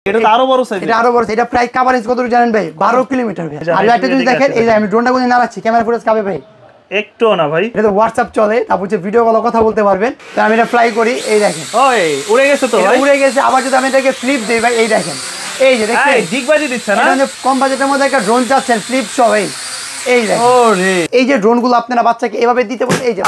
এটা তো আরো বড় সাইজ, এটা আরো বড়। এটা প্রায় কভারেজ কত জানেন ভাই? 12 কিলোমিটার ভাই। আর এটা যদি দেখেন এই যে আমি ড্রোনটা কোন নাড়াচ্ছি, ক্যামেরা ফুটেজ কাবে ভাই? একটু না ভাই, এটা তো হোয়াটসঅ্যাপ চলে, তারপর যে ভিডিও কলে কথা বলতে পারবেন। তো আমি এটা ফ্লাই করি, এই দেখেন ওই উড়ে গেছে তো ভাই, উড়ে গেছে। আবার যদি আমি এটাকে ফ্লিপ দেই ভাই, এই দেখেন, এই যে দেখেন দিগবাজি দিচ্ছে না। এটা কম বাজেটের মধ্যে একটা ড্রোন চাচ্ছেন ফ্লিপ সহ, এই দেখেন ওরে এই যে ড্রোন গুলো আপনারা বাচ্চাকে এভাবে দিতে বলেন, এই যে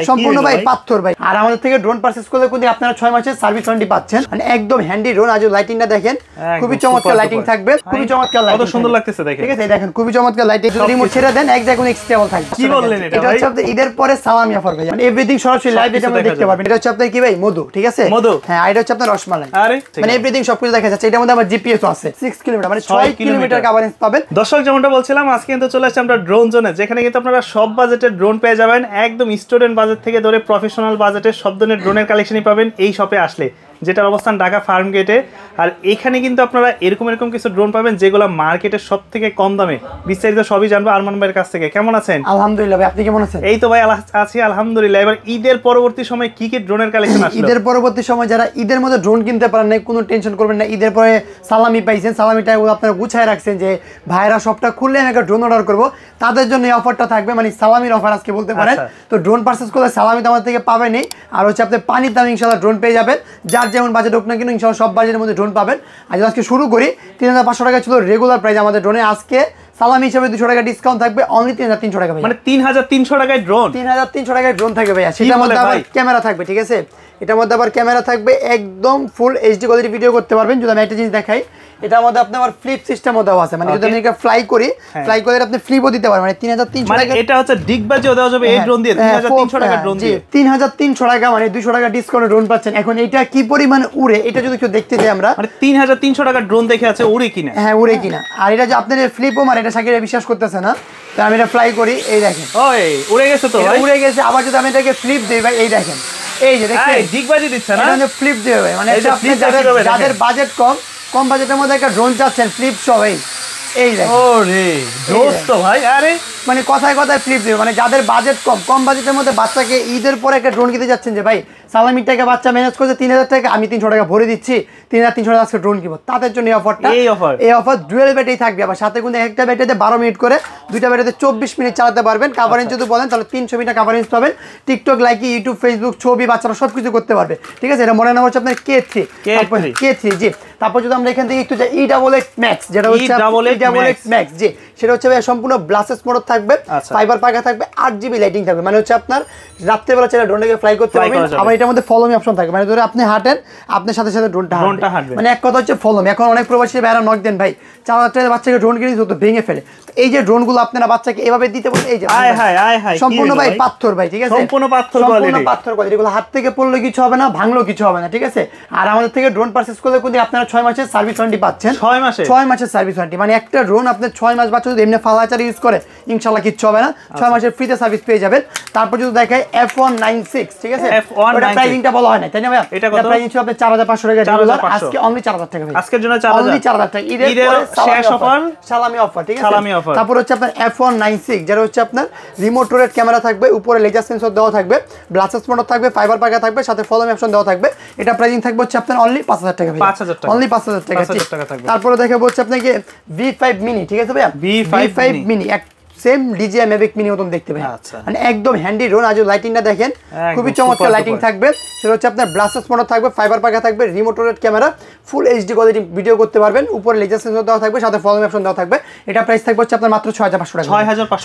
সম্পূর্ণ ভাই পাথর ভাই। আর আমাদের থেকে ড্রোন পারচেজ করলে কিন্তু আপনারা 6 মাসের সার্ভিস ওয়ারেন্টি পাচ্ছেন। মানে একদম হ্যান্ডি ড্রোন। আজ লাইটিংটা দেখেন, খুবই চমৎকার লাইটিং থাকবে, খুবই চমৎকার লাইটিং, কত সুন্দর লাগতেছে দেখেন। ঠিক আছে দেখেন খুবই চমৎকার লাইটিং। রিমোট ছেড়ে দেন, এক জায়গায় এক্সটেবল থাকবে। কি বললেন এটা ভাই? এটা হচ্ছে আপনাদের ঈদের পরে সালামি অফার ভাই, মানে এভরিথিং সরাসরি লাইভ এটা আমরা দেখতে পারবেন। এটা হচ্ছে আপনাদের কি ভাই মধু, ঠিক আছে মধু, হ্যাঁ এটা হচ্ছে আপনার রসমালাই। আরে মানে এভরিথিং সবকিছু দেখা যাচ্ছে। এটার মধ্যে আবার জিপিএস আছে 6 কিলোমিটার, মানে 6 কিলোমিটার কভারেজ পাবেন। দর্শক যেমনটা বলছিলাম, আজকে কিন্তু চলে আসছে আমরা ড্রোন জোনে, যেখানে কিন্তু আপনারা সব বাজেটের ড্রোন পেয়ে যাবেন। একদম স্টুডেন্ট বাজেট থেকে ধরে প্রফেশনাল বাজেটের সব ধরনের ড্রোনের কালেকশনই পাবেন এই শপে আসলে, যেটার অবস্থান ঢাকা ফার্ম গেটে। আর এখানে কিন্তু আপনারা এরকম কিছু ড্রোন পাবেন যেগুলো মার্কেটের সব থেকে কম দামে। বিস্তারিত সবই জানবো আরমান ভাইয়ের কাছ থেকে। কেমন আছেন? আলহামদুলিল্লাহ ভাই, আপনি কেমন আছেন? এই তো ভাই আছি আলহামদুলিল্লাহ। এবার ঈদের পরবর্তী সময় কি কি ড্রোনের কালেকশন আসলো? ঈদের পরবর্তী সময় যারা ঈদের মধ্যে ড্রোন কিনতে পারেন না, কোনো টেনশন করবেন না। ঈদের পরে সালামি পাইছেন, সালামিটা আপনারা গুছায় রাখছেন যে ভাইরা সবটা খুললে আমি একটা ড্রোন অর্ডার করবো, তাদের জন্য এই অফারটা থাকবে, মানে সালামির অফার আজকে বলতে পারেন। তো ড্রোন পারচেজ করলে সালামি তো আমার থেকে পাবেনই, আর হচ্ছে আপনি পানির দামে ইনশাআল্লাহ ড্রোন পেয়ে যাবেন। যার যেমন বাজেট হোক না কিন্তু ইনশাআল্লাহ সব বাজেটের মধ্যে ড্রোন পাবেন। আর আজকে শুরু করি, 3500 টাকা ছিল রেগুলার প্রাইস আমাদের ড্রোনে। আজকে সালামি হিসেবে 200 টাকা ডিসকাউন্ট থাকবে, অনলি 3300 টাকা ভাই। মানে 3300 টাকায় ড্রোন, 3300 টাকায় ড্রোন থাকবে ভাই। সেটার মধ্যে আবার ক্যামেরা থাকবে, ঠিক আছে এটার মধ্যে আবার ক্যামেরা থাকবে, একদম ফুল এইচডি কোয়ালিটি ভিডিও করতে পারবেন। যদি আমি একটা জিনিস দেখাই, এটার মধ্যে আপনার আবার ফ্লিপ সিস্টেমও দেওয়া আছে, মানে যদি আমি এটা ফ্লাই করি, ফ্লাই করে আপনি ফ্লিপও দিতে পারবেন। মানে 3300 টাকা, এটা হচ্ছে ডিগবাজিও দেওয়া যাবে এই ড্রোন দিয়ে। 3300 টাকা ড্রোন দিয়ে 3300 টাকা, মানে 200 টাকা ডিসকাউন্টে ড্রোন পাচ্ছেন। এখন এটা কি পরিমাণ উড়ে, এটা যদি একটু দেখতে যাই আমরা, মানে 3300 টাকা ড্রোন দেখে আছে উড়ে কিনা। হ্যাঁ উড়ে কিনা। আর এটা যে আপনার ফ্লিপও মারে, এটা সাকিরা বিশ্বাস করতেছে না, তো আমি এটা ফ্লাই করি, এই দেখেন ওই উড়ে গেছে তো ভাই, উড়ে গেছে। আবার যদি আমি এটাকে ফ্লিপ দেই ভাই, এই দেখেন, এই যে দেখেন দিগবাজি দিচ্ছে না, এটা ফ্লিপ দেবে। মানে যাদের বাজেট কম বাজেটের মধ্যে একটা ড্রোন চাচ্ছেন ফ্লিপ সহ, এই দেখেন ওরে দোস্ত ভাই, আরে মানে কথায় কথায় ফ্লিপ দেবে। মানে যাদের বাজেট কম বাজেটের মধ্যে বাচ্চাকে ঈদের পরে একটা ড্রোন কিনতে যাচ্ছেন, যে ভাই সালামির টাকা বাচ্চা ম্যানেজ করছে 3000 টাকা, আমি 300 টাকা ভরে দিচ্ছি, 3300 টাকা আজকে ড্রোন কিনবো, তাদের জন্য এই অফার ডুয়েল ব্যাটারি থাকবে। আবার সাথে কিন্তু একটা ব্যাটারিতে 12 মিনিট করে, দুইটা ব্যাটারিতে 24 মিনিট চালাতে পারবেন। কাভারেজ যদি বলেন তাহলে 300 মিটার কাভারেজ পাবেন। টিকটক, লাইকি, ইউটিউব, ফেসবুক, ছবি বাচ্চারা সবকিছু করতে পারবে, ঠিক আছে। এটা মনে নাম হচ্ছে আপনার K3 জি। তারপর যদি আমরা এখান থেকে একটু যাই E88 Max, যেটা হচ্ছে E88 Max জি, সেটা হচ্ছে সম্পূর্ণ ব্লাসেস মোড থাকবে, ফাইবার পাখা থাকবে, 8GB লাইটিং থাকবে। মানে হচ্ছে আপনার রাত্রেবেলা চাইলে ড্রোনটাকে ফ্লাই করতে পারবেন। আবার এটার মধ্যে ফলো মি অপশন থাকবে, মানে ধরে আপনি হাঁটেন, আপনার সাথে সাথে ড্রোনটা হাঁটবে। মানে এক কথা হচ্ছে ফলো মি। এখন অনেক প্রবাসী ভাইরা নক দেন, ভাই 4000 টাকা বাচ্চাকে ড্রোন কিনে দিতে ভেঙে ফেলে। এই যে ড্রোনগুলো আপনারা বাচ্চাকে এভাবে দিতে বলেন, এই যে সম্পূর্ণ ভাই পাথর ভাই, ঠিক আছে সম্পূর্ণ পাথর কোয়ালিটি। এগুলো হাত থেকে পড়লে কিছু হবে না, ভাঙলেও কিছু হবে না, ঠিক আছে। আর আমাদের থেকে ড্রোন পারচেজ করলে কিন্তু আপনারা 6 মাসের সার্ভিস ওয়ারেন্টি পাচ্ছেন। 6 মাসের সার্ভিস ওয়ারেন্টি, মানে একটা ড্রোন আপনি 6 মাস বাচ্চা যদি এমনি ফালাচার ইউজ করে ইনশাআল্লাহ কিচ্ছু হবে না, 6 মাসের ফ্রিতে সার্ভিস পেয়ে যাবেন। তারপর যদি দেখাই F196, ঠিক আছে, ওটা প্রাইসিংটা বলা হয় না, তাই না ভাই? এটা প্রাইসিং ছিল আপনার 4500 টাকা, আজকে অনলি 4000 টাকা ভাই। আজকের জন্য অনলি 4000 টাকা, ঈদের শেষ অফার, সালামি অফার, ঠিক আছে। তারপর হচ্ছে আপনার F196, যেটা হচ্ছে আপনার রিমোট রোটেট ক্যামেরা থাকবে, উপরে লেজার সেন্সর দেওয়া থাকবে, ব্লাসেস মোটর থাকবে, ফাইবার পাখা থাকবে, সাথে ফলো মি অপশন দেওয়া থাকবে। এটা প্রাইসিং থাকবে হচ্ছে আপনার অনলি 5000 টাকা ভাই, অনলি 5000 টাকা। তারপরে দেখাবো হচ্ছে আপনাকে V5 মিনি, ঠিক আছে ভাইয়া, V5 mini same DJI Mavic mini মতন দেখতে পাবেন। মানে একদম হ্যান্ডি ড্রোন। আজ লাইটিংটা দেখেন, খুবই চমৎকার লাইটিং থাকবে। সেটা হচ্ছে আপনার ব্লাসেস মোটর থাকবে, ফাইবার পাখা থাকবে, remote rotate camera, full HD quality video করতে পারবেন। উপরে লেজার সেন্সর দেওয়া থাকবে, সাথে ফলো মি অপশন দেওয়া থাকবে। এটা প্রাইস থাকবে হচ্ছে আপনার মাত্র 6500 টাকা,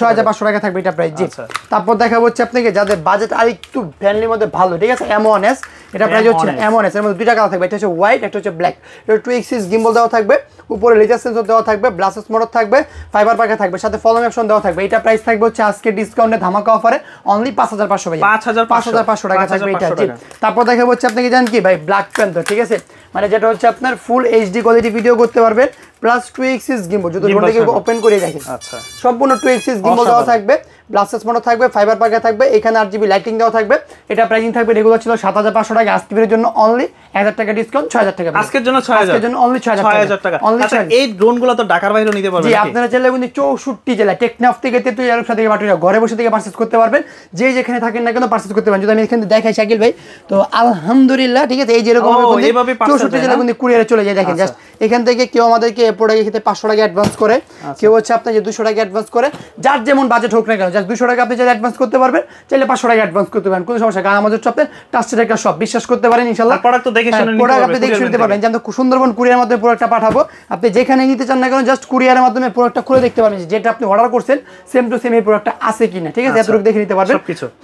6500 টাকা থাকবে এটা প্রাইস জি। তারপর দেখাবো হচ্ছে আপনাকে যাদের বাজেট আর একটু ফ্যামিলির মধ্যে ভালো, ঠিক আছে, M1S, এটা প্রাইস হচ্ছে M1S, এর মধ্যে দুইটা কালার থাকবে, এটা হচ্ছে হোয়াইট, একটা হচ্ছে ব্ল্যাক। এটা 2 axis গিম্বল দেওয়া থাকবে, উপরে লেজার সেন্সর দেওয়া থাকবে, ব্লাসেস মোটর থাকবে, ফাইবার পাখা থাকবে, সাথে ফলো মি অপশন দেওয়া থাকবে। এটা প্রাইস থাকবে হচ্ছে আজকে ডিসকাউন্টে ধামাকা অফারে অনলি 5500 ভাই, 5500 টাকা থাকবে এটা জি। তারপর দেখাবো হচ্ছে আপনাকে জানেন কি ভাই ব্ল্যাক প্যান্থার, ঠিক আছে, মানে যেটা হচ্ছে আপনার ফুল এইচডি কোয়ালিটি ভিডিও করতে পারবেন, প্লাস 2 axis গিম্বল। যদি ড্রোনটাকে ওপেন করে দেখেন, আচ্ছা সম্পূর্ণ 2 axis গিম্বল দেওয়া থাকবে, ব্লাস্টার্স মোটর থাকবে, ফাইবার পাখা থাকবে, এখানে 8GB লাইটিং দেওয়া থাকবে। এটা প্রাইসিং থাকবে রেগুলার ছিল 7500 টাকা, আজকের জন্য অনলি 1000 টাকা ডিসকাউন্ট 6000 টাকা। আজকের জন্য 6000, আজকের জন্য অনলি 6000 টাকা। আচ্ছা এই ড্রোনগুলো তো ঢাকার বাইরেও নিতে পারবেন? জি, আপনারা চাইলে কিন্তু 64 জেলা টেকনাফ থেকে তেতুলিয়া এরকম সাথে বাটুরিয়া ঘরে বসে থেকে পারচেজ করতে পারবেন, যে যেখানে থাকেন না কেন পারচেজ করতে পারবেন। যদি আমি এখানে দেখাই শাকিল ভাই, তো আলহামদুলিল্লাহ ঠিক আছে, এই যেরকম 64 জেলা কিন্তু কুরিয়ারে চলে যায়। দেখেন জাস্ট এখান থেকে কেউ আমাদেরকে প্রোডাক্টের ক্ষেত্রে 500 টাকা অ্যাডভান্স করে, কেউ হচ্ছে আপনার যে 200 টাকা অ্যাডভান্স করে, যার যেমন বাজেট হোক না কেন, জাস্ট 200 টাকা আপনি চাইলে অ্যাডভান্স করতে পারবেন, চাইলে 500 টাকা অ্যাডভান্স করতে পারেন, কোনো সমস্যা। কারণ আমাদের শপে ট্রাস্টেড একটা শপ, বিশ্বাস করতে পারেন ইনশাআল্লাহ। প্রোডাক্ট তো দেখে শুনে প্রোডাক্ট আপনি দেখে শুনতে পারবেন, যে আমরা সুন্দরবন কুরিয়ার মাধ্যমে প্রোডাক্টটা পাঠাবো, আপনি যেখানে নিতে চান না কেন জাস্ট কুরিয়ারের মাধ্যমে প্রোডাক্টটা খুলে দেখতে পারবেন যেটা আপনি অর্ডার করছেন সেম টু সেম এই প্রোডাক্টটা আছে কিনা, ঠিক আছে, এতটুকু দেখে নিতে পারবেন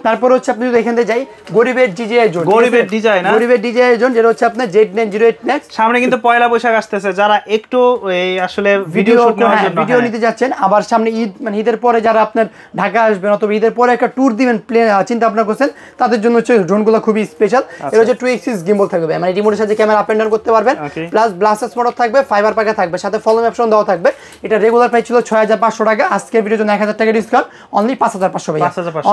তারপর হচ্ছে আপনি যদি এখান থেকে যাই গরিবের ডিজাই জোন, গরিবের ডিজাইন, গরিবের ডিজাই জোন যেটা হচ্ছে আপনার Z908 Max। সামনে কিন্তু পয়লা বৈশাখ আসতেছে, যারা একটু এই আসলে ভিডিও শুট নেওয়ার জন্য ভিডিও নিতে যাচ্ছেন, আবার সামনে ঈদ মানে ঈদের পরে যারা আপনার ঢাকা আসবেন অথবা ঈদের পরে একটা ট্যুর দিবেন প্লেন চিন্তা ভাবনা করছেন, তাদের জন্য হচ্ছে ড্রোনগুলো খুবই স্পেশাল। এটা হচ্ছে 2 axis gimbal থাকবে, মানে রিমোটের সাথে ক্যামেরা আপ এন্ড ডাউন করতে পারবেন, প্লাস ব্লাস্টার্স মোটর থাকবে, ফাইবার পাখা থাকবে, সাথে ফলোইং অপশন দেওয়া থাকবে। এটা রেগুলার প্রাইস ছিল 6500 টাকা, আজকের ভিডিওর জন্য 1000 টাকা ডিসকাউন্ট অনলি 5500 ভাই,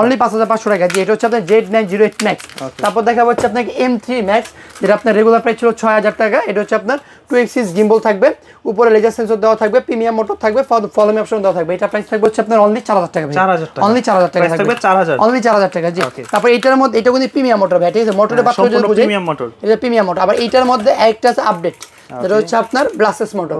অনলি 5500 টাকা। জি, এটা হচ্ছে আপনার Z908 Max। তারপর দেখা হচ্ছে আপনাকে M3 Max, যেটা আপনার রেগুলার প্রাইস ছিল 6000 টাকা। এটা হচ্ছে আপনার 2 axis gimbal থাকবে, উপরে লেজার সেন্সর দেওয়া থাকবে, প্রিমিয়াম মোটর থাকবে, ফলোইং অপশন দেওয়া থাকবে। এটা প্রাইস থাকবে হচ্ছে আপনার অনলি 4000 টাকা ভাই, অনলি 4000 টাকা থাকবে, অনলি 4000 টাকা। জি, তারপর এটার মধ্যে এটা কিন্তু প্রিমিয়াম মোটর ভাই, ঠিক আছে, মোটরের বাচ্চা যদি বুঝে প্রিমিয়াম মোটর, এটা প্রিমিয়াম মোটর। আবার এইটার মধ্যে একটা আছে আপডেট, যেটা হচ্ছে আপনার ব্লাস্টার্স মোটর।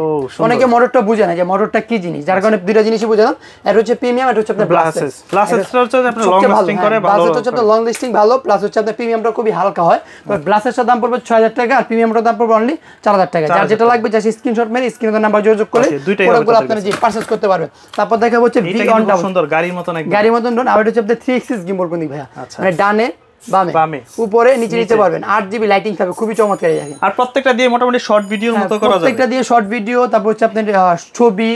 অনেকে মোটরটা বুঝে না যে মোটরটা কি জিনিস, যার কারণে দুইটা জিনিসই বুঝে না। এটা হচ্ছে প্রিমিয়াম, এটা হচ্ছে আপনার ব্লাস্টার্স। ব্লাস্টার্সটা হচ্ছে আপনার লং লাস্টিং করে, ভালো হচ্ছে আপনার লং লাস্টিং ভালো, প্লাস হচ্ছে আপনার প্রিমিয়ামটা খুবই হালকা হয়। তো ব্লাস্টার্সের দাম পড়বে 6000 টাকা, আর প্রিমিয়ামটার দাম পড়বে অনলি 4000 টাকা। যার যেটা লাগবে জাস্ট স্ক্রিনশট মেরে স্ক্রিনের নাম্বার যোগাযোগ করে প্রোডাক্টগুলো আপনারা জি পারচেজ করতে পারবেন। তারপর দেখা হচ্ছে V1 ডাবল, সুন্দর গাড়ির মতন একদম, গাড়ির মতন ড্রোন। আর এটা হচ্ছে আপনার 3 axis gimbal বন্ধু ভাইয়া, মানে ডানে বামে উপরে নিচে নিতে পারবেন, 8GB লাইটিং থাকবে, খুবই চমৎকার। দেখেন আর প্রত্যেকটা দিয়ে মোটামুটি শর্ট ভিডিওর মতো করা যাবে, প্রত্যেকটা দিয়ে শর্ট ভিডিও, তারপর হচ্ছে আপনার ছবি,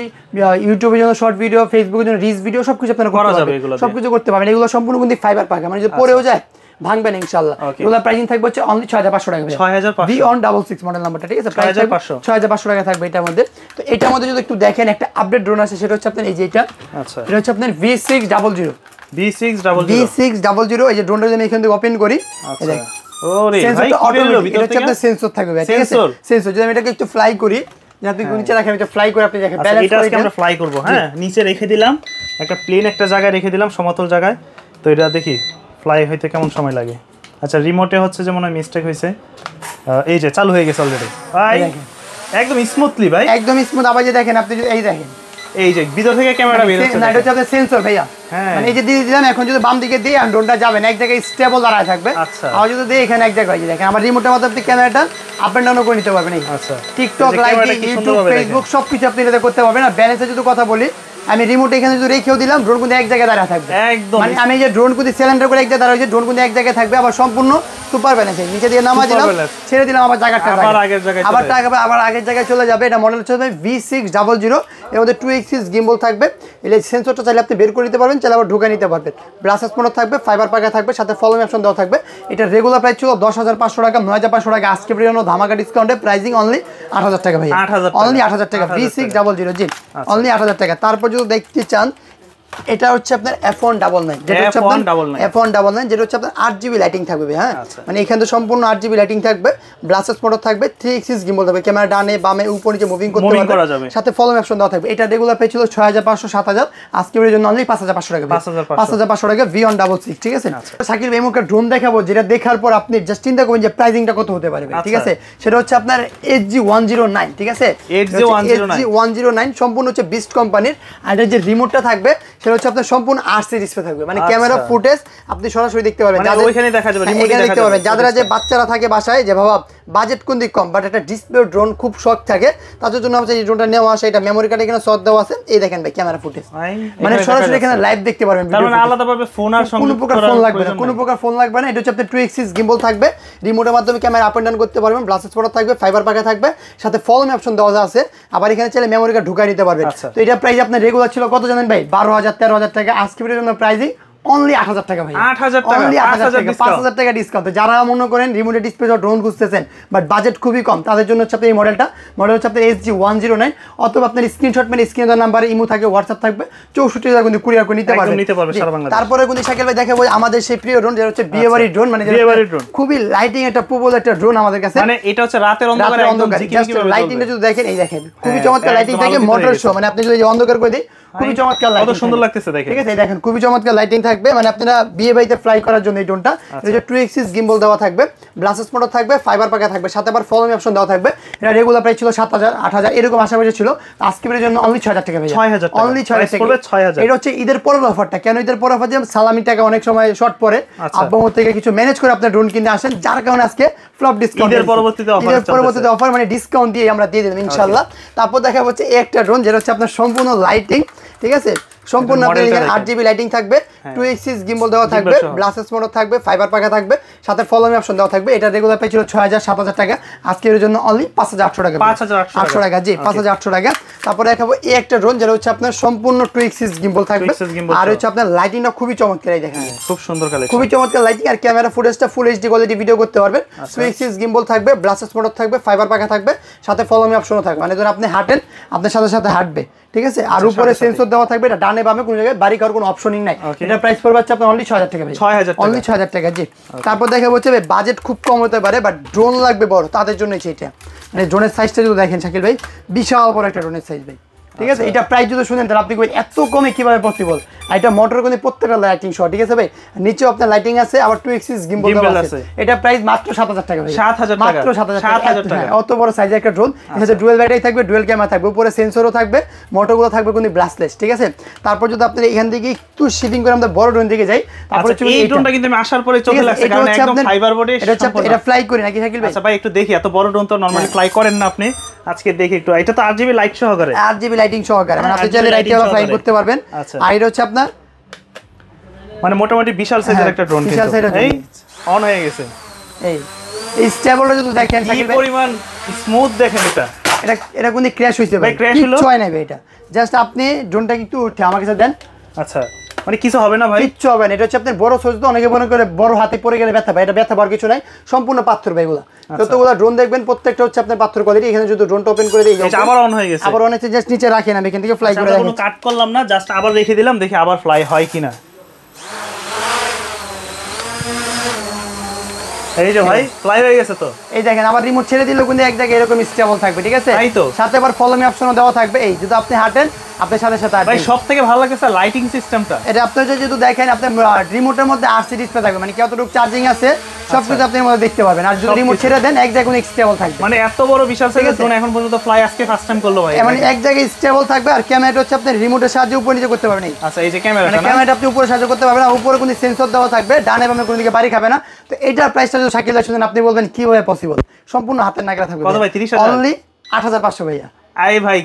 ইউটিউবের জন্য শর্ট ভিডিও, ফেসবুকের জন্য রিলস ভিডিও, সবকিছু আপনারা করা যাবে, সবকিছু করতে পারবেন। এগুলো সম্পূর্ণ কিন্তু ফাইবার পাখা, মানে যদি পড়েও যায় ভাঙবেন ইনশাআল্লাহ। এগুলো প্রাইসিং থাকবে হচ্ছে অনলি 6500 টাকা, 6500 মডেল নাম্বারটা, ঠিক আছে, প্রাইস 6500 টাকা থাকবে এটার মধ্যে। তো এটার মধ্যে যদি একটু দেখেন একটা আপডেট ড্রোন আছে, সেটা হচ্ছে আপনার এই যে এটা, আচ্ছা, এটা হচ্ছে আপনার V600 V600। এই যে ড্রোনটা যদি এখান থেকে ওপেন করি, ওরে ভাই কি হলো, ভিতরে হচ্ছে আপনার সেন্সর থাকবে, ঠিক আছে, সেন্সর। যদি আমি এটাকে একটু ফ্লাই করি, আপনি নিচে রাখেন, এটা ফ্লাই করে আপনি দেখেন ব্যালেন্স করে, এটা আমরা ফ্লাই করব। হ্যাঁ, নিচে রেখে দিলাম, একটা প্লেন একটা জায়গায় রেখে দিলাম, সমতল জায়গায়। তো এটা দেখি ফ্লাই হইতে কেমন সময় লাগে। আচ্ছা, রিমোটে হচ্ছে যেমন মিস্টেক হয়েছে, এই যে চালু হয়ে গেছে অলরেডি ভাই, একদম স্মুথলি ভাই, একদম স্মুথ। আবার যে দেখেন আপনি এই দেখেন, এই যে ভিতর থেকে ক্যামেরা বের হচ্ছে, না এটা হচ্ছে আপনার সেন্সর ভাইয়া। মানে এই যে দিয়ে দিলাম, এখন যদি বাম দিকে দিই ড্রোনটা যাবে না, এক জায়গায় স্টেবল দাঁড়ায় থাকবে। আচ্ছা, আর যদি দিই এখানে এক জায়গায়, দেখেন আমার রিমোটের মধ্যে আপনি ক্যামেরাটা আপ এন্ড ডাউন করে নিতে পারবেন। আচ্ছা, টিকটক, লাইভ, ইউটিউব, ফেসবুক সবকিছু আপনি এটা করতে পারবেন। আর ব্যালেন্সের যদি কথা বলি, আমি রিমোট এখানে যদি রেখেও দিলাম, ড্রোন কিন্তু এক জায়গায় দাঁড়া থাকবে একদম। মানে আমি যে ড্রোন কিন্তু সিলিন্ডার করে এক জায়গায় দাঁড়া হয়েছে, ড্রোন কিন্তু এক জায়গায় থাকবে, আবার সম্পূর্ণ সুপার ব্যালেন্স। নিচে দিয়ে নামা দিলাম, ছেড়ে দিলাম, আবার জায়গাটা আবার আগের জায়গায় চলে যাবে। এটা মডেল হচ্ছে V600। এর মধ্যে 2 axis gimbal থাকবে, এই সেন্সরটা চাইলে আপনি বের করে নিতে পারবেন, চাইলে আবার ঢুকে নিতে পারবেন। ব্লাস্টার্স মোটর থাকবে, ফাইবার পাখা থাকবে, সাথে ফলোইং অপশন দেওয়া থাকবে। এটা রেগুলার প্রাইস ছিল 10500 টাকা, 9500 টাকা, আজকে পর্যন্ত ধামাকা ডিসকাউন্টে প্রাইসিং অনলি 8000 টাকা ভাই, অনলি 8000 টাকা। V600 জি, অনলি 8000 টাকা। তারপর যদি দেখতে চান, এটা হচ্ছে আপনার F199, যেটা হচ্ছে আপনার F199, যেটা হচ্ছে আপনার 8GB লাইটিং থাকবে। হ্যাঁ, মানে এখানে তো সম্পূর্ণ 8GB লাইটিং থাকবে, ব্লাস্টার্স মোটর থাকবে, 3 axis gimbal থাকবে, ক্যামেরা ডানে বামে উপর নিচে মুভিং করতে পারবে, সাথে ফলোইং অপশন দেওয়া থাকবে। এটা রেগুলার প্রাইস ছিল 6500 7000, আজকে এর জন্য অনলি 5500 টাকা, 5500 টাকা V166, ঠিক আছে। শাকিল ভাই মুখে ড্রোন দেখাবো, যেটা দেখার পর আপনি জাস্ট চিন্তা করবেন যে প্রাইসিংটা কত হতে পারে, ঠিক আছে। সেটা হচ্ছে আপনার HG109, ঠিক আছে, HG109 সম্পূর্ণ হচ্ছে বিস্ট কোম্পানির। আর এর যে রিমোটটা থাকবে সেটা হচ্ছে আপনার সম্পূর্ণ 8 ডিসপ্লে থাকবে, মানে ক্যামেরা ফুটেজ আপনি সরাসরি দেখতে পারবেন, ওইখানে দেখা যাবে, রিমোটে দেখতে পারবেন। যাদের যে বাচ্চারা থাকে বাসায়, যে বাবা বাজেট কোন দিক কম বাট একটা ডিসপ্লে ড্রোন খুব শখ থাকে, তাদের জন্য হচ্ছে এই ড্রোনটা নেওয়া আসে। এটা মেমরি কার্ডে এখানে শট দেওয়া আছে, এই দেখেন ভাই ক্যামেরা ফুটেজ, মানে সরাসরি এখানে লাইভ দেখতে পারবেন। তার মানে আলাদাভাবে ফোন আর কোনো প্রকার ফোন লাগবে না, কোনো প্রকার ফোন লাগবে না। এটা হচ্ছে আপনার 2 axis gimbal থাকবে, রিমোটের মাধ্যমে ক্যামেরা আপ এন্ড ডাউন করতে পারবেন, ব্লাস্টার্স মোটর থাকবে, ফাইবার পাখা থাকবে, সাথে ফলোইং অপশন দেওয়া আছে। আবার এখানে চাইলে মেমরি কার্ড ঢুকাই নিতে পারবেন। তো এটা প্রাইস আপনার রেগুলার ছিল কত জানেন ভাই, 12000 13000 টাকা, আজকে জন্য প্রাইসিং অনলি 8000 টাকা ভাই, 8000 টাকা, অনলি 8000 টাকা, 5000 টাকা ডিসকাউন্ট। যারা মনে করেন রিমোটের ডিসপ্লে ড্রোন খুঁজতেছেন বাট বাজেট খুবই কম, তাদের জন্য হচ্ছে আপনার এই মডেল হচ্ছে আপনার SG109, অথবা আপনার স্ক্রিনশট মেরে স্ক্রিনের নাম্বারে ইমো থাকবে, হোয়াটসঅ্যাপ থাকবে, 64 কিন্তু কুরিয়ার করে নিতে পারবেন সারা বাংলাদেশ। তারপরে কিন্তু শাকিল ভাই দেখাবো আমাদের সেই প্রিয় ড্রোন যেটা হচ্ছে বিয়েবাড়ির ড্রোন, মানে খুবই লাইটিং একটা পপুলার একটা ড্রোন আমাদের কাছে, মানে এটা হচ্ছে রাতের অন্ধকারে একদম লাইটিংটা যদি দেখেন, এই দেখেন খুবই চমৎকার লাইটিং থাকে, মোটর শো, মানে আপনি যদি অন্ধকার করে দিই খুবই চমৎকার লাইটিং, কত সুন্দর লাগতেছে দেখেন। ঠিক আছে, দেখেন খুবই চমৎকার লাইটিং থাকবে, মানে আপনারা বিয়ে বাড়িতে ফ্লাই করার জন্য এই ড্রোনটা। এটা হচ্ছে 2 এক্সিস গিম্বল দেওয়া থাকবে, ব্লাসেস মোটর থাকবে, ফাইবার পাকা থাকবে, সাথে আবার ফলো মি অপশন দেওয়া থাকবে। এটা রেগুলার প্রাইস ছিল 7000 8000 এরকম আশেপাশে ছিল, আজকে এর জন্য অনলি 6000 টাকা ভাই, 6000 টাকা, অনলি 6000 টাকা। 6000 এটা হচ্ছে ঈদের পরের অফারটা। কেন ঈদের পরের অফার? যে সালামি টাকা অনেক সময় শর্ট পড়ে, আব্বা মত থেকে কিছু ম্যানেজ করে আপনার ড্রোন কিনতে আসেন, যার কারণে আজকে ফ্লপ ডিসকাউন্ট, ঈদের পরবর্তীতে অফার, মানে ডিসকাউন্ট দিয়ে আমরা দিয়ে দেব ইনশাআল্লাহ। তারপর দেখা হচ্ছে এই একটা ড্রোন যেটা হচ্ছে আপনার সম্পূর্ণ লাইটিং, ঠিক আছে, সম্পূর্ণ আপনার 8GB লাইটিং থাকবে, 2 এক্সিস গিম্বল দেওয়া থাকবে, ব্লাসেস মোটর থাকবে, ফাইবার পাকা থাকবে, সাথে ফলো মি অপশন দেওয়া থাকবে। এটা রেগুলার প্রাইস ছিল 6000 7000 টাকা, আজকে এর জন্য অনলি 5800 টাকা, 5800 টাকা, জি 5800 টাকা। তারপরে দেখাবো এই একটা ড্রোন যেটা হচ্ছে আপনার সম্পূর্ণ 2 এক্সিস গিম্বল থাকবে, আর হচ্ছে আপনার লাইটিংটা খুবই চমৎকার, এই দেখেন খুব সুন্দর কালেকশন, খুবই চমৎকার লাইটিং, আর ক্যামেরা ফুটেজটা ফুল এইচডি কোয়ালিটি ভিডিও করতে পারবেন। 2 এক্সিস গিম্বল থাকবে, ব্লাসেস মোটর থাকবে, ফাইবার পাকা থাকবে, সাথে ফলো মি অপশনও থাকবে, মানে যখন আপনি হাঁটেন আপনার সাথে সাথে হাঁটবে, ঠিক আছে। আর উপরে সেন্সর দেওয়া থাকবে, এটা ডানে বামে কোনো জায়গায় বাড়ি করার কোনো অপশনই নাই। এটা প্রাইস পড়বে হচ্ছে আপনার অনলি 6000 টাকা ভাই, 6000 অনলি 6000 টাকা, জি। তারপর দেখা হচ্ছে ভাই বাজেট খুব কম হতে পারে বাট ড্রোন লাগবে বড়, তাদের জন্য এটা, মানে ড্রোনের সাইজটা যদি দেখেন শাকিল ভাই, বিশাল বড় একটা ড্রোনের সাইজ ভাই, ঠিক আছে। এটা প্রাইস যদি শুনেন তাহলে আপনি এত কমে কিভাবে পসিবল। এটা মোটর কোন প্রত্যেকটা লাইটিং সহ, ঠিক আছে ভাই, নিচেও আপনার লাইটিং আছে, আবার 2 এক্সিস গিম্বল আছে। এটা প্রাইস মাত্র 7000 টাকা ভাই, 7000 টাকা, মাত্র 7000 টাকা। অত বড় সাইজের একটা ড্রোন, এটা ডুয়াল ব্যাটারি থাকবে, ডুয়াল ক্যামেরা থাকবে, উপরে সেন্সরও থাকবে, মোটরগুলো থাকবে কোন ব্লাস্টলেস, ঠিক আছে। তারপর যদি আপনি এখান থেকে একটু শিফটিং করে আমরা বড় ড্রোন দিকে যাই, তারপর এই ড্রোনটা কিন্তু আমি আসার পরে চোখে লাগছে, কারণ একদম ফাইবার বোর্ডে এটা ফ্লাই করি নাকি শাকিল ভাই? আচ্ছা ভাই একটু দেখি, এত বড় ড্রোন তো নরমালি ফ্লাই করেন না আপনি, আজকে দেখি একটু। এটা তো 8GB লাইট সহকারে, 8GB লাইটিং সহকারে, মানে আপনি চাইলে লাইটে ফ্লাই করতে পারবেন। আর এটা হচ্ছে আপনার মানে মোটামুটি বিশাল সাইজের একটা ড্রোন, এই অন হয়ে গেছে। এই স্টেবলটা যদি দেখেন কি পরিমাণ স্মুথ, দেখেন এটা কোন ক্র্যাশ হইছে ভাই? ক্র্যাশ হলো কিছু হয় না ভাই, এটা জাস্ট আপনি ড্রোনটা একটু উঠে আমার কাছে দেন। আচ্ছা, মানে কিছু হবে না ভাই? কিচ্ছু হবে না। এটা হচ্ছে আপনার বড় সাইজ, তো অনেকে মনে করে বড় হাতে পড়ে গেলে ব্যথা পায়, এটা ব্যথা পাওয়ার কিছু নাই, সম্পূর্ণ পাথর ভাই এগুলা। যতগুলো ড্রোন দেখবেন প্রত্যেকটা হচ্ছে আপনার পাথর কোয়ালিটি। এখানে যদি ড্রোনটা ওপেন করে দেই, এটা আবার অন হয়ে গেছে, আবার অন হচ্ছে, জাস্ট নিচে রাখেন, আমি এখান থেকে ফ্লাই করে দেব, কোনো কাট করলাম না, জাস্ট আবার রেখে দিলাম, দেখি আবার ফ্লাই হয় কিনা। এই যে ভাই ফ্লাই হয়ে গেছে তো, এই দেখেন আবার রিমোট ছেড়ে দিলেও কিন্তু এক জায়গায় এরকম স্টেবল থাকবে, ঠিক আছে। তাই তো, সাথে আবার ফলো মি অপশনও দেওয়া থাকবে। এই যদি আপনি হাঁটেন আপনার সাথে সাথে ভাই সবথেকে ভালো লাগছে লাইটিং সিস্টেমটা। এটা আপনারা যদি দেখেন আপনার রিমোটের মধ্যে আরসি ডিসপ্লে থাকবে, মানে কতটুকু চার্জিং আছে সবকিছু আপনি এর মধ্যে দেখতে পাবেন। আর যদি রিমোট ছেড়ে দেন এক জায়গায় স্টেবল থাকবে, মানে এত বড় বিশাল সাইজের ড্রোন এখন পর্যন্ত ফ্লাই আজকে ফার্স্ট টাইম করলো ভাই, মানে এক জায়গায় স্টেবল থাকবে। আর ক্যামেরাটা হচ্ছে আপনি রিমোটের সাহায্যে উপরে নিচে করতে পারবেন। আচ্ছা, এই যে ক্যামেরাটা, ক্যামেরাটা আপনি উপরে সাহায্য করতে পারবেন, আর উপরে কোনো সেন্সর দেওয়া থাকবে, ডানে বামে কোনো দিকে বাড়ি খাবে না। তো এটার প্রাইসটা যদি শাকিল ভাই শুনেন আপনি বলবেন কিভাবে পসিবল, সম্পূর্ণ হাতের নাগালে থাকবে। কত ভাই? 30000, অনলি 8500 ভাইয়া। আই ভাই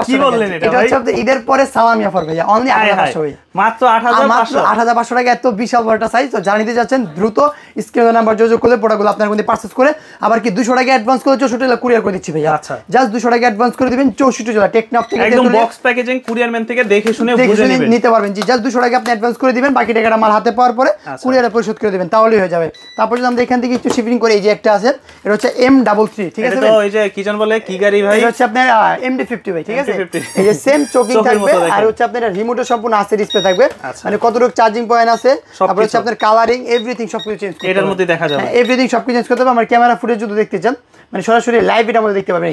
কি বললেন এটা ভাই? এটা হচ্ছে ঈদের পরে সালামি অফার ভাইয়া, অনলি 8500 ভাইয়া, মাত্র 8500 টাকা। এত বিশাল বড় একটা সাইজ। তো যারা নিতে যাচ্ছেন দ্রুত স্ক্রিনের নাম্বার যোগাযোগ করে প্রোডাক্টগুলো আপনারা কিন্তু পারচেজ করে, আবার কি 200 টাকা অ্যাডভান্স করে 64 জেলা কুরিয়ার করে দিচ্ছি ভাইয়া। আচ্ছা, জাস্ট 200 টাকা অ্যাডভান্স করে দিবেন, 64 জেলা টেকনাফ থেকে একদম বক্স প্যাকেজিং কুরিয়ার ম্যান থেকে দেখে শুনে বুঝে নিতে পারবেন। জি, জাস্ট 200 টাকা আপনি অ্যাডভান্স করে দিবেন, বাকি টাকাটা আমার হাতে পাওয়ার পরে কুরিয়ারে পরিশোধ করে দিবেন, তাহলেই হয়ে যাবে। তারপর যদি আমরা এখান থেকে একটু শিপিং করে, এই যে একটা আছে, এটা হচ্ছে M33, ঠিক আছে। তো এই যে কি জান বলে কি গাড়ি ভাই? এটা হচ্ছে আপনার MD50 ভাই, ঠিক আছে। এই যে সেম চোকিং থাকবে, আর হচ্ছে আপনার রিমোটের সম্পূর্ণ আছে ডিসপ্লে থাকবে, মানে কতটুকু চার্জিং পয়েন্ট আছে, তারপর হচ্ছে আপনার কালারিং এভরিথিং সবকিছু চেঞ্জ করতে, এটার মধ্যে দেখা যাবে এভরিথিং সবকিছু চেঞ্জ করতে হবে। আমার ক্যামেরা ফুটেজ যদি দেখতে চান, মানে সরাসরি লাইভ এটা আমরা দেখতে পাবেন।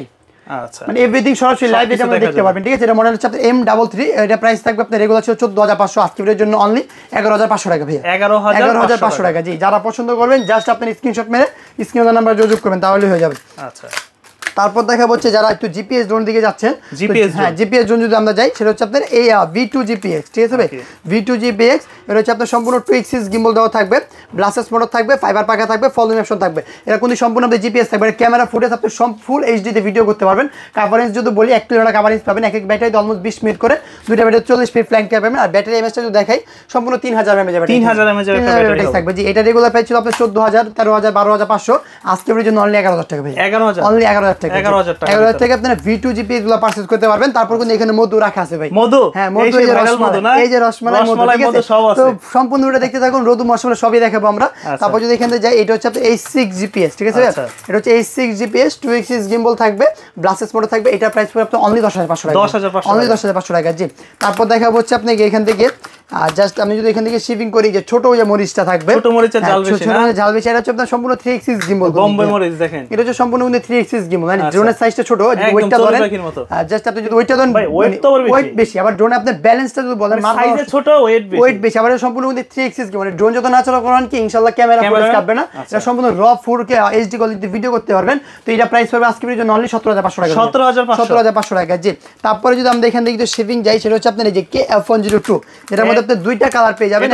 আচ্ছা, মানে এভরিথিং সরাসরি লাইভ এটা আমরা দেখতে পারবেন, ঠিক আছে। এটা মডেল হচ্ছে আপনার M33, এটা প্রাইস থাকবে আপনার রেগুলার ছিল 14500, আজকে এর জন্য অনলি 11500 টাকা ভাই, 11500 টাকা। জি, যারা পছন্দ করবেন জাস্ট আপনি স্ক্রিনশট মেরে স্ক্রিনের নাম্বার যোগাযোগ করবেন, তাহলেই হয়ে যাবে। আচ্ছা, তারপর দেখা হচ্ছে যারা একটু জিপিএস ড্রোন দিকে যাচ্ছেন, হ্যাঁ জিপিএস ড্রোন যদি আমরা যাই, সেটা হচ্ছে আপনার এই V2 GPX, ঠিক আছে ভাই, V2 GPX। এটা হচ্ছে আপনার সম্পূর্ণ 2 এক্সিস গিম্বল দেওয়া থাকবে, ব্লাসেস মোটর থাকবে, ফাইবার পাকা থাকবে, ফলো মি অপশন থাকবে। এটা কিন্তু সম্পূর্ণ আপনার জিপিএস থাকবে, ক্যামেরা ফুটেজ আপনি ফুল এইচডিতে ভিডিও করতে পারবেন। কাভারেজ যদি বলি 1 কিলোমিটার কাভারেজ পাবেন, এক ব্যাটারিতে অলমোস্ট 20 মিনিট করে, দুইটা ব্যাটারি 40 মিনিট ফ্ল্যাঙ্ক পাবেন। আর ব্যাটারি এমএসটা যদি দেখাই সম্পূর্ণ 3000 mAh ব্যাটারি, 3000 mAh ব্যাটারি থাকবে। জি, এটা রেগুলার প্রাইস ছিল আপনার 14000, 13000, 12500, আজকে এর জন্য অনলি 11000 টাকা ভাই, অনলি 11000 টাকা। টাকা। 11,000 টাকা আপনারা V2 GPS গুলো পারচেজ করতে পারবেন। তারপর কিন্তু এখানে মধু রাখা আছে ভাই। মধু, হ্যাঁ মধু, এই যে রসমালাই, এই যে রসমালাই মধু সব আছে। তো সম্পূর্ণ ভিডিও দেখতে থাকুন, রোদু মশলা সবই দেখাবো আমরা। তারপর যদি এখানে যাই, এটা হচ্ছে আপনার H6 GPS, ঠিক আছে? এটা হচ্ছে H6 GPS 2x6 গিম্বল থাকবে, ব্লাসেস মোটর থাকবে। এটা প্রাইস পড়বে আপনার অনলি 10,500 টাকা। 10,500 অনলি 10,500 টাকা। জি, তারপর দেখাবো হচ্ছে আপনাকে এখান থেকে জাস্ট আমি যদি এখান থেকে শিপিং করি, যে ছোট যে মরিচটা থাকবে, ছোট মরিচের জাল বেশি না, জাল বেশি। এটা হচ্ছে আপনার সম্পূর্ণ 3x6 গিম্বল, বোম্বে মরিচ দেখেন। এটা হচ্ছে সম্পূর্ণ 3x6 গিম্বল, মানে ড্রোনের সাইজটা ছোট, ওয়েটটা ধরেন জাস্ট আপনি যদি ওয়েটটা ধরেন, ওয়েট বেশি। আবার ড্রোনে আপনার ব্যালেন্সটা যদি বলেন, সাইজে ছোট, ওয়েট বেশি। আবার সম্পূর্ণ 3x6 গিম্বল, মানে ড্রোন যত নাচড়া করেন কি ইনশাআল্লাহ ক্যামেরা ফুটেজ কাটবে না। এটা সম্পূর্ণ র 4K HD কোয়ালিটি ভিডিও করতে পারবেন। তো এটা প্রাইস পড়বে আজকে ভিডিওর জন্য অনলি 17,500 টাকা। 17,500 টাকা। জি, তারপরে যদি আমরা এখান থেকে শিপিং যাই, সেটা হচ্ছে আপনার এই যে KF102, যেটার মধ্যে আপনি দুইটা কালার পেয়ে যাবেন।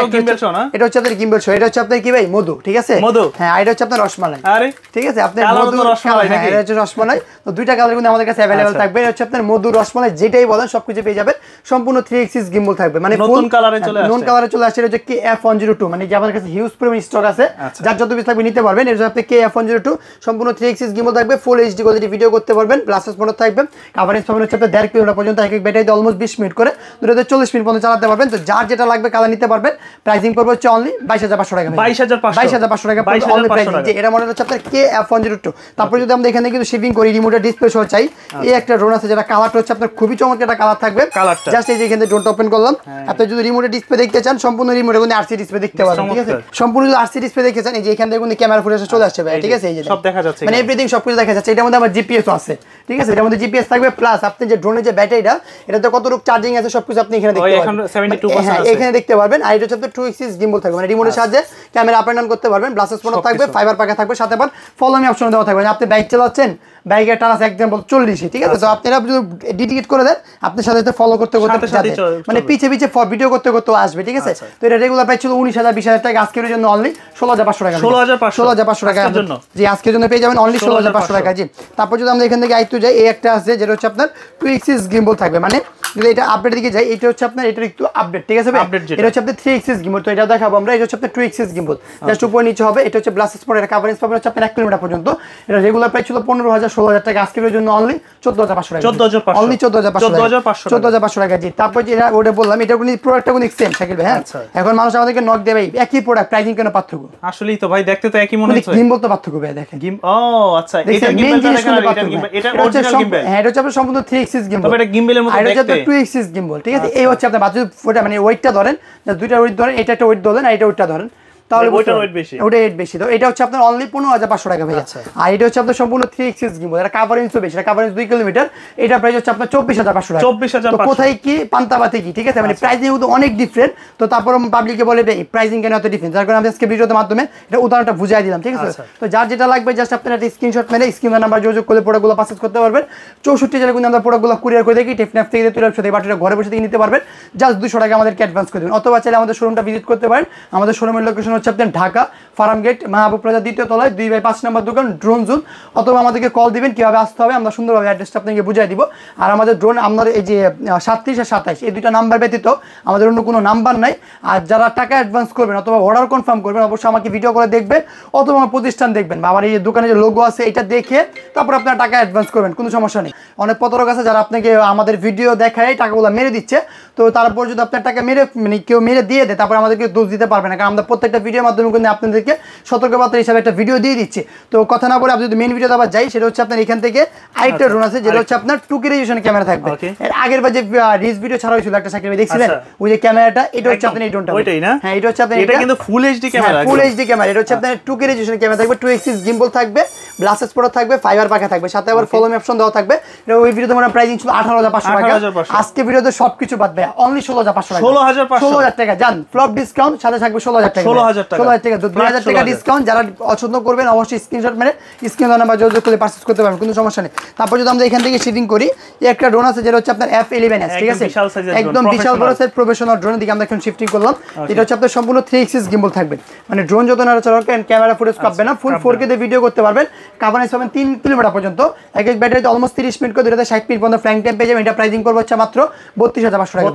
এটা হচ্ছে আপনার গিম্বল শো, এটা হচ্ছে আপনার কি ভাই মধু, ঠিক আছে? হ্যাঁ, এটা হচ্ছে আপনার রসমালাই, ঠিক আছে? আপনার মধু রসমালাই, এটা হচ্ছে রসমালাই। তো দুইটা কালার কিন্তু আমাদের কাছে अवेलेबल থাকবে। এটা হচ্ছে আপনার মধু রসমালাই, যেটাই বলেন সবকিছু পেয়ে যাবেন। সম্পূর্ণ 3x6 গিম্বল থাকবে, মানে নতুন কালারে চলে আসছে। এটা হচ্ছে KF102, মানে যে আমাদের কাছে হিউজ পরিমাণ স্টক আছে, যার যত পিস থাকবে নিতে পারবেন। এটা হচ্ছে আপনার KF102 সম্পূর্ণ 3x6 গিম্বল থাকবে, ফুল HD কোয়ালিটি ভিডিও করতে পারবেন, গ্লাসেস মোটর থাকবে, কভারেজ পাবেন হচ্ছে আপনার 1.5 কিলোমিটার পর্যন্ত, এক এক ব্যাটারিতে অলমোস্ট 20 মিনিট করে, দুটোতে 40 মিনিট পর্যন্ত চালাতে পারবেন। তো যার যেটা লাগবে কালার নিতে পারবেন। প্রাইসিং পড়বে হচ্ছে অনলি 22,500 টাকা। 22,500 টাকা অনলি প্রাইসিং। যে এটা মডেল হচ্ছে আপনার KF102। তারপর যদি আমরা এখানে কিন্তু শিপিং করি, রিমোটের ডিসপ্লে সহ চাই, এই একটা ড্রোন আছে, যেটা কালারটা হচ্ছে আপনার খুবই চমৎকার একটা কালার থাকবে। জাস্ট এই যে এখানে ড্রোনটা ওপেন করলাম, আপনি যদি রিমোটের ডিসপ্লে দেখতে চান, সম্পূর্ণ রিমোটে কিন্তু RC ডিসপ্লে দেখতে পারবেন, ঠিক আছে? সম্পূর্ণ যদি RC ডিসপ্লে দেখতে চান, এই যে এখান থেকে কিন্তু ক্যামেরা ফুটেজ চলে আসছে ভাই, ঠিক আছে? এই যে সব দেখা যাচ্ছে, মানে এভরিথিং সবকিছু দেখা যাচ্ছে। এটার মধ্যে আমার GPS ও আছে, ঠিক আছে? এটার মধ্যে GPS থাকবে, প্লাস আপনি যে ড্রোনের যে ব্যাটারিটা, এটাতে কতটুকু চার্জিং আছে সবকিছু আপনি এখানে দেখতে পারবেন। 72% আছে, এখানে দেখতে পারবেন। আর এটা হচ্ছে 2x6 গিম্বল থাকবে, মানে রিমোটের সাহায্যে ক্যামেরা আপ এন্ড ডাউন করতে পারবেন। ব্লাসেস মোটর থাকবে, ফাইবার পাকা থাকবে, সাথে আবার ফলো মি অপশন দেওয়া থাকবে। আপনি বাইক চালাচ্ছেন, বাইকের টান আছে এক্সাম্পল 40, ঠিক আছে? তো আপনারা যদি ডেডিকেট করে দেন, আপনার সাথে সাথে ফলো করতে মানে পিছে পিছে ভিডিও করতে আসবে, ঠিক আছে? তো এটা রেগুলার প্রাইস ছিল 19,000 20,000 টাকা, আজকের জন্য অনলি 16,500 টাকা। 16,500 টাকা জি, আজকের জন্য পেয়ে যাবেন অনলি 16,500 টাকা। জি, তারপর যদি আমরা এখান থেকে আইটু যাই, এই একটা আছে যেটা হচ্ছে আপনার 2x6 গিম্বল থাকবে, মানে যদি এটা আপডেট দিকে যাই, এটা হচ্ছে আপনার এটার একটু আপডেট, ঠিক আছে? এটা হচ্ছে আপনার 3x6 গিম্বল, তো এটা দেখাবো আমরা। এটা হচ্ছে আপনার 2x6 গিম্বল, জাস্ট উপর নিচে হবে। এটা হচ্ছে ব্লাস্টেস মোড, এটা কভারেজ পাবেন হচ্ছে আপনার 1 কিলোমিটার পর্যন্ত। এটা রেগুলার প্রাইস ছিল 15,000 16,000 টাকা, আজকের জন্য অনলি 14,500 টাকা। অনলি 14,500 টাকা। জি, তারপর যেটা ওটা বললাম, এটা কিন্তু প্রোডাক্টটা কিন্তু সেম শাকিল ভাই। হ্যাঁ, এখন মানুষ আমাদেরকে নক দেবে একই প্রোডাক্ট, প্রাইসিং কেন পার্থক্য? আসলেই তো ভাই, দেখতে তো একই মনে হচ্ছে, গিম্বল তো পার্থক্য ভাই দেখেন। ও আচ্ছা, এটা গিম্বলটা দেখেন, এটা অরিজিনাল গিম্বল। হ্যাঁ, এটা হচ্ছে সম্পূর্ণ 3x6 গিম্বল, তবে এটা গিম্বলের মতো দেখতে। এটা 2x6 গিম্বল, ঠিক আছে? এই হচ্ছে আপনার বাজু ওটা, মানে ওয়েটটা ধরেন, দুইটা ওয়েট ধরেন, এটা একটা ওয়েট ধরেন, আর এটা ওয়েটটা ধরেন, তাহলে ওটা ওয়েট বেশি। তো এটা হচ্ছে আপনার অনলি 15,500 টাকা ভাই। আর এটা হচ্ছে আপনার সম্পূর্ণ 3x6 গিম্বল, এটা কভারেজ তো বেশি, এটা কভারেজ 2 কিলোমিটার। এটা প্রাইস হচ্ছে আপনার 24,500 টাকা। 24,500 কোথায় কি পান্তাবাতে কি, ঠিক আছে? মানে প্রাইসিং কিন্তু অনেক ডিফারেন্ট। তো তারপর পাবলিকে বলে ভাই প্রাইসিং কেন এত ডিফারেন্স, যার কারণে আমি আজকে ভিডিওর মাধ্যমে এটা উদাহরণটা বুঝিয়ে দিলাম, ঠিক আছে? তো যার যেটা লাগবে জাস্ট আপনারা একটা স্ক্রিনশট মেরে স্ক্রিনের নাম্বার যোগাযোগ করে প্রোডাক্টগুলো পারচেজ করতে পারবেন। 64 জেলায় কিন্তু আমরা প্রোডাক্টগুলো কুরিয়ার করে দেখি, টেকনাফ থেকে তুলার সাথে বাটিটা ঘরে বসে থেকে নিতে পারবেন। জাস্ট 200 টাকা আমাদেরকে অ্যাডভান্স করে দেবেন, অথবা চাইলে আমাদের শোরুমটা ভিজিট করতে পারেন। আমাদের শোরুমের লোকেশন হচ্ছে আপনার ঢাকা ফার্ম গেট, মাহবুব প্লাজা 2য় তলায় 2/5 নম্বর দোকান, ড্রোন জোন। অথবা আমাদেরকে কল দিবেন কিভাবে আসতে হবে, আমরা সুন্দরভাবে অ্যাড্রেসটা আপনাকে বুঝিয়ে দিব। আর আমাদের ড্রোন আপনার এই যে 37 আর 27 এই দুইটা নাম্বার ব্যতীত আমাদের অন্য কোনো নাম্বার নাই। আর যারা টাকা অ্যাডভান্স করবেন অথবা অর্ডার কনফার্ম করবেন, অবশ্যই আমাকে ভিডিও করে দেখবেন, অথবা আমার প্রতিষ্ঠান দেখবেন বা আমার এই দোকানে যে লোগো আছে এটা দেখে তারপর আপনারা টাকা অ্যাডভান্স করবেন, কোনো সমস্যা নেই। অনেক প্রতারক আছে যারা আপনাকে আমাদের ভিডিও দেখায় টাকাগুলো মেরে দিচ্ছে। তো তারপর যদি আপনার টাকা মেরে মানে কেউ মেরে দিয়ে দেয়, তারপর আমাদেরকে দোষ দিতে পারবে না, কারণ আমরা প্রত্যেকটা ভিডিওর মাধ্যমে কিন্তু আপনাদেরকে সতর্কবার্তা হিসাবে একটা ভিডিও দিয়ে দিচ্ছে। তো কথা না বলে আপনি যদি মেন ভিডিওতে আবার যাই, সেটা হচ্ছে আপনার এখান থেকে আরেকটা ড্রোন আছে, যেটা হচ্ছে আপনার 2K রেজোলিউশন ক্যামেরা থাকবে। এর আগের বার যে রিলস ভিডিও ছাড়া হয়েছিল একটা সাকিব দেখছিলেন, ওই যে ক্যামেরাটা, এটা হচ্ছে আপনার এই ড্রোনটা, ওইটাই না? হ্যাঁ, এটা হচ্ছে আপনার, এটা কিন্তু full HD camera, full HD camera. এটা হচ্ছে আপনার 2K রেজোলিউশন ক্যামেরা থাকবে, 2x6 গিম্বল থাকবে, গ্লাসেস পড়া থাকবে, ফাইবার পাখা থাকবে, সাথে আবার ফলো মি অপশন দেওয়া থাকবে। এটা ওই ভিডিওতে আমার প্রাইসিং ছিল 18,500 টাকা, আজকে ভিডিওতে সবকিছু বাদ দেয়া অনলি 16,500 টাকা। 16,000 টাকা জান, ফ্লপ ডিসকাউন্ট সাথে থাকবে 16,000 টাকা। 16,000 টাকা 2,000 টাকা ডিসকাউন্ট। যারা পছন্দ করবেন অবশ্যই স্ক্রিনশট মেরে স্ক্রিনে নাম্বার যোগাযোগ করে পারচেজ করতে পারবেন, কোনো সমস্যা নেই। তারপর যদি আমরা এখান থেকে শিপিং করি, এই একটা ড্রোন আছে যেটা হচ্ছে আপনার F11s, ঠিক আছে? একদম বিশাল বড় সাইজ প্রফেশনাল ড্রোনের দিকে আমরা এখন শিফটিং করলাম। এটা হচ্ছে আপনার সম্পূর্ণ 3x6 গিম্বল থাকবে, মানে ড্রোন যত নাড়াচাড়া করেন ক্যামেরা ফুটেজ কাটবে না, ফুল 4K তে ভিডিও করতে পারবেন। কভারেজ পাবেন 3 কিলোমিটার পর্যন্ত, এক এক ব্যাটারিতে অলমোস্ট 30 মিনিট করে 60 মিনিট পর্যন্ত ফ্ল্যাং টাইম পেয়ে যাবেন। এটা প্রাইসিং করবে হচ্ছে মাত্র 32,500 টাকা।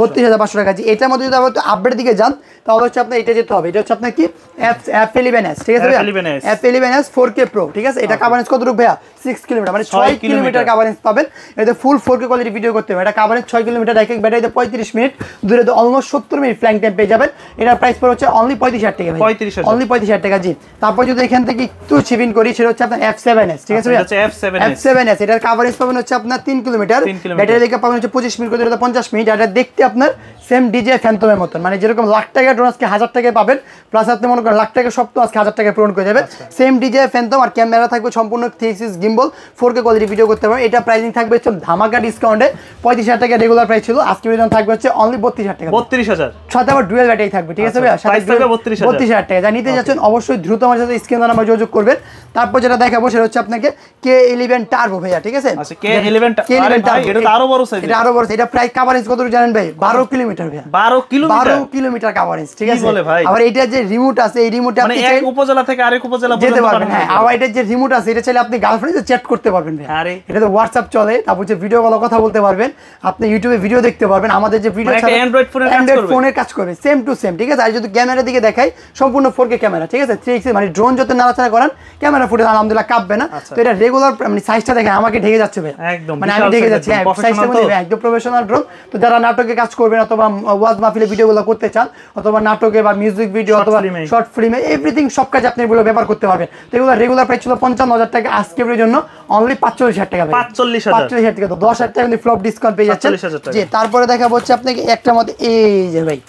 32,500 টাকা। জি, এটার মধ্যে যদি আপনি আপডেট দিকে যান, তাহলে হচ্ছে আপনার এটা যেতে হবে। এটা হচ্ছে আপনার কি F11s, ঠিক আছে ভাইয়া? F11s 4K Pro, ঠিক আছে? এটা কভারেজ কতটুকু ভাইয়া? 6 কিলোমিটার, মানে 6 কিলোমিটার কভারেজ পাবেন। এটা ফুল 4K কোয়ালিটি ভিডিও করতে হবে। এটা কভারেজ 6 কিলোমিটার, এক ব্যাটারিতে 35 মিনিট, দূরে তো অলমোস্ট 70 মিনিট ফ্লাইং টাইম পেয়ে যাবেন। এটার প্রাইস পড়ে হচ্ছে অনলি 35,000 টাকা ভাই, অনলি 35,000 টাকা। জি, তারপর যদি এখান থেকে একটু চিপিং করি, সেটা হচ্ছে আপনার F7s, ঠিক আছে ভাইয়া? F7s এটার কভারেজ পাবেন হচ্ছে আপনার 3 কিলোমিটার, ব্যাটারি থেকে পাবেন হচ্ছে 25 মিনিট করে 50 মিনিট। এটা দেখতে আপনার সেম ডিজে ফ্যান্টমের মতন, মানে যেরকম লাখ টাকা ড্রোন আজকে 1000 টাকায় পাবেন, প্লাস আপনি মনে করেন লাখ টাকা সব তো আজকে 1000 টাকায় পূরণ করে যাবেন। সেম ডিজে ফ্যান্টম, আর ক্যামেরা থাকবে সম্পূর্ণ 3 গিম্বল, 4K কোয়ালিটি ভিডিও করতে পারবেন। এটা প্রাইসিং থাকবে হচ্ছে ধামাকা ডিসকাউন্টে 35,000 টাকা রেগুলার প্রাইস ছিল, আজকে ভিডিও থাকবে হচ্ছে অনলি 32,000 টাকা, 32,000 সাথে আবার ডুয়াল ব্যাটারি থাকবে, ঠিক আছে ভাইয়া? সাথে 32,000 টাকা। যা নিতে যাচ্ছেন অবশ্যই দ্রুত আমার সাথে স্ক্রিনে নাম্বার যোগাযোগ করবেন। তারপর যেটা দেখাবো সেটা হচ্ছে আপনাকে K11 টার্বো ভাইয়া, ঠিক আছে? আচ্ছা, K11 টার্বো, এটা তো আরো বড় সাইজ, এটা আরো বড়। এটা প্রায় কভারেজ কত জানেন ভাই? 12 কিলোমিটার ভাইয়া, 12 কিলোমিটার কভারেজ, ঠিক আছে? আবার এটা যে রিমোট আছে, এই রিমোটে আপনি এক উপজেলা থেকে আরেক উপজেলা যেতে পারবেন। হ্যাঁ, আবার এটা যে রিমোট আছে, এটা চাইলে আপনি গার্লফ্রেন্ডে চ্যাট করতে পারবেন ভাই। আরে এটা তো হোয়াটসঅ্যাপ চলে, তারপর যে ভিডিও কলে কথা বলতে পারবেন, আপনি ইউটিউবে ভিডিও দেখতে পারবেন। আমাদের যে ভিডিও একটা অ্যান্ড্রয়েড ফোনের কাজ করবে সেম টু সেম, ঠিক আছে? আর যদি ক্যামেরার দিকে দেখাই, সম্পূর্ণ 4K ক্যামেরা, ঠিক আছে? 3x, মানে ড্রোন যত নাড়াচাড়া করেন ক্যামেরা ফুটেজ আলহামদুলিল্লাহ কাঁপবে না। তো এটা রেগুলার, মানে সাইজটা দেখেন আমাকে ঢেকে যাচ্ছে ভাই, মানে আমি ঢেকে যাচ্ছি। হ্যাঁ, সাইজটা মধ্যে একদম প্রফেশনাল ড্রোন। তো যারা নাটকে কাজ করবেন অথবা ওয়াজ মাহফিলে ভিডিওগুলো করতে চান, অথবা নাটকে বা মিউজিক ভিডিও অথবা শর্ট ফিল্মে, এভরিথিং সব কাজ আপনি এগুলো ব্যবহার করতে পারবেন। তো এগুলো রেগুলার প্রাইস ছিল 55,000 টাকা, আজকের জন্য অনলি 45,000 টাকা ভাই, 45,000 টাকা। তো 10,000 টাকা কিন্তু ফ্লপ ডিসকাউন্ট পেয়ে যাচ্ছেন। জি, তারপরে দেখাবো হচ্ছে আপনাকে একটা মধ্যে এই যে ভাই,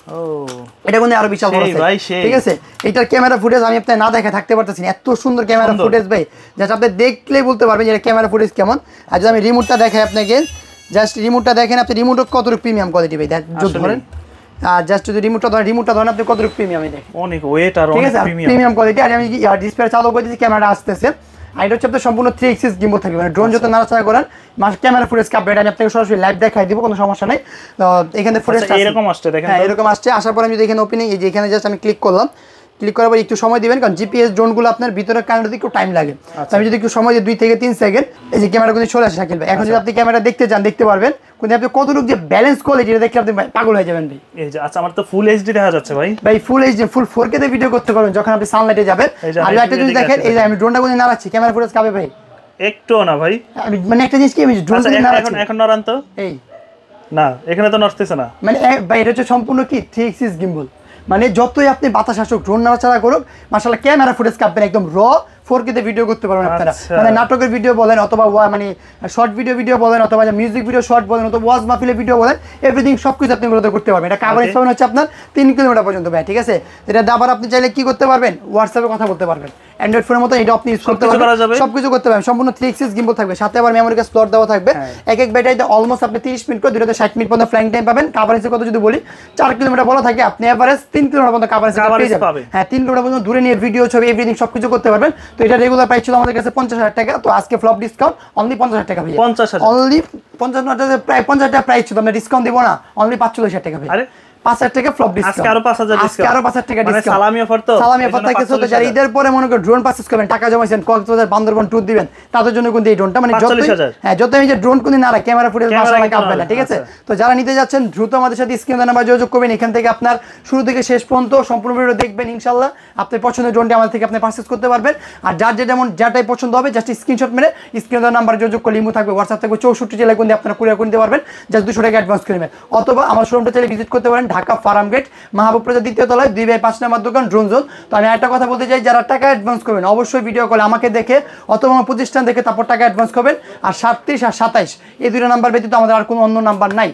এটা কিন্তু আরো বিশাল বড় সাইজ, ঠিক আছে? এটার ক্যামেরা ফুটেজ আমি আপনাকে না দেখে থাকতে পারতেছি না, এত সুন্দর ক্যামেরা ফুটেজ ভাই, জাস্ট আপনি দেখলেই বলতে পারবেন যে এটা ক্যামেরা ফুটেজ কেমন। আর যদি আমি রিমোটটা দেখাই আপনাকে, জাস্ট রিমোটটা দেখেন আপনি, রিমোটও কতটুকু প্রিমিয়াম কোয়ালিটি ভাই, যদি ধরেন জাস্ট যদি রিমোটটা ধরেন আপনি কতটুকু প্রিমিয়াম, দেখেন অনেক ওয়েট আর অনেক প্রিমিয়াম কোয়ালিটি। আর আমি ডিসপ্লে চালু করে দিয়েছি, ক্যামেরা আসতেছে। আর এটা হচ্ছে আপনার সম্পূর্ণ 3x গিম্বল থাকবে, মানে ড্রোন যত নাড়াচাড়া করেন ক্যামেরা ফুটেজ কাপবে। এটা আমি আপনাকে সরাসরি লাইভ দেখাই দিব, কোনো সমস্যা নাই। তো এখানে ফুটেজ এরকম আসছে, দেখেন। হ্যাঁ, এরকম আসছে। আসার পর আমি যদি এখানে ওপেনিং, এই যে এখানে জাস্ট আমি ক্লিক করলাম, ক্লিক করার পর একটু সময় দিবেন, কারণ জিপিএস ড্রোনগুলো আপনার ভিতরে কানেক্ট একটু টাইম লাগে। আমি যদি একটু সময় দিই 2 থেকে 3 সেকেন্ড, এই যে ক্যামেরা কিন্তু চলে আসে শাকিল ভাই। এখন যদি আপনি ক্যামেরা দেখতে চান দেখতে পারবেন, কিন্তু আপনি কতটুকু যে ব্যালেন্স কোয়ালিটি এটা দেখলে আপনি পাগল হয়ে যাবেন ভাই। এই যে আচ্ছা, আমার তো ফুল এইচডি দেখা যাচ্ছে ভাই, ফুল এইচডি ফুল 4K তে ভিডিও করতে পারবেন যখন আপনি সানলাইটে যাবেন। আর একটা যদি দেখেন, এই যে আমি ড্রোনটা কোন নাড়াচ্ছি, ক্যামেরা ফুটেজ কাবে ভাই একটু না ভাই, আমি মানে একটা জিনিস কি, আমি ড্রোন এখন নড়ান তো, এই না এখানে তো নড়তেছে না, মানে ভাই এটা হচ্ছে সম্পূর্ণ কি 3x গিম্বল, মানে যতই আপনি বাতাস আসুক, ড্রোন নাড়াচাড়া করুক, মাশাআল্লাহ ক্যামেরা ফুটেজ কাঁপবেন একদম র 4K তে ভিডিও করতে পারবেন আপনারা। মানে নাটকের ভিডিও বলেন, অথবা মানে শর্ট ভিডিও বলেন, অথবা মিউজিক ভিডিও শর্ট বলেন, অথবা ওয়াজ মাহফিলের ভিডিও বলেন, এভরিথিং সবকিছু আপনি এগুলোতে করতে পারবেন। এটা কভারেজ পাবেন হচ্ছে আপনার 3 কিলোমিটার পর্যন্ত ভাই, ঠিক আছে? এটা আবার আপনি চাইলে কি করতে পারবেন, হোয়াটসঅ্যাপে কথা বলতে পারবেন, অ্যান্ড্রয়েড ফোনের মতো এটা আপনি ইউজ করতে পারবেন, সবকিছু করতে পারবেন। সম্পূর্ণ 3x গিম্বল থাকবে, সাথে আবার মেমোরি কার্ড স্লট দেওয়া থাকবে। এক ব্যাটারিতে অলমোস্ট আপনি 30 মিনিট করে 260 মিনিট পর্যন্ত ফ্লাইং টাইম পাবেন। কভারেজের কথা যদি বলি, 4 কিলোমিটার বলা থাকে, আপনি এভারেজ 3 কিলোমিটার পর্যন্ত কভারেজ পেয়ে যাবেন। হ্যাঁ, 3 কিলোমিটার পর্যন্ত দূরে নিয়ে ভিডিও ছবি এভরিথিং সবকিছু করতে পারবেন। তো এটা রেগুলার প্রাইস ছিল আমাদের কাছে 50,000 টাকা, তো আজকে ফ্লপ ডিসকাউন্ট অনলি 50,000 টাকা ভাই, 50,000 অনলি 50,000 টাকা, প্রায় 50,000 টাকা প্রাইস ছিল, আমরা ডিসকাউন্ট দেব না, অনলি 45,000 টাকা ভাই। আরে 5,000 টাকা ফ্লপ ডিসকাউন্ট, আজকে আরো 5,000 ডিসকাউন্ট, আজকে আরো 5,000 টাকা ডিসকাউন্ট, মানে সালামি অফার তো, সালামি অফার থাকে। তো যারা ঈদের পরে মনে করেন ড্রোন পারচেজ করবেন, টাকা জমাইছেন, কক্সবাজার বান্দরবান ট্যুর দিবেন, তাদের জন্য কিন্তু এই ড্রোনটা, মানে যত আমি যে ড্রোন কোন না ক্যামেরা ফুটেজ মাশাআল্লাহ কাঁপবে না, ঠিক আছে? তো যারা নিতে যাচ্ছেন দ্রুত আমাদের সাথে স্ক্রিনে নাম্বার যোগাযোগ করবেন। এখান থেকে আপনার শুরু থেকে শেষ পর্যন্ত সম্পূর্ণ ভিডিও দেখবেন, ইনশাআল্লাহ আপনার পছন্দের ড্রোনটি আমাদের থেকে আপনি পারচেজ করতে পারবেন। আর যার যেটাই পছন্দ হবে, জাস্ট স্ক্রিনশট মেরে স্ক্রিনে নাম্বার যোগাযোগ করলে ইমো থাকবে, হোয়াটসঅ্যাপ থাকবে, 64 জেলায় কোন আপনারা কুরিয়ার করতে পারবেন, জাস্ট 200 টাকা অ্যাডভান্স করে নেবেন। অথবা আমার শোরুমটা চাইলে ভিজিট করতে পারেন, ঢাকা ফার্ম গেট, মাহবুব প্লাজা 2য় তলায় 2/5 নম্বর দোকান, ড্রোন জোন। তো আমি একটা কথা বলতে চাই, যারা টাকা অ্যাডভান্স করবেন অবশ্যই ভিডিও কলে আমাকে দেখে অথবা আমার প্রতিষ্ঠান দেখে তারপর টাকা অ্যাডভান্স করবেন। আর 37 আর 27 এই 2টা নাম্বার ব্যতীত আমাদের আর কোনো অন্য নাম্বার নাই।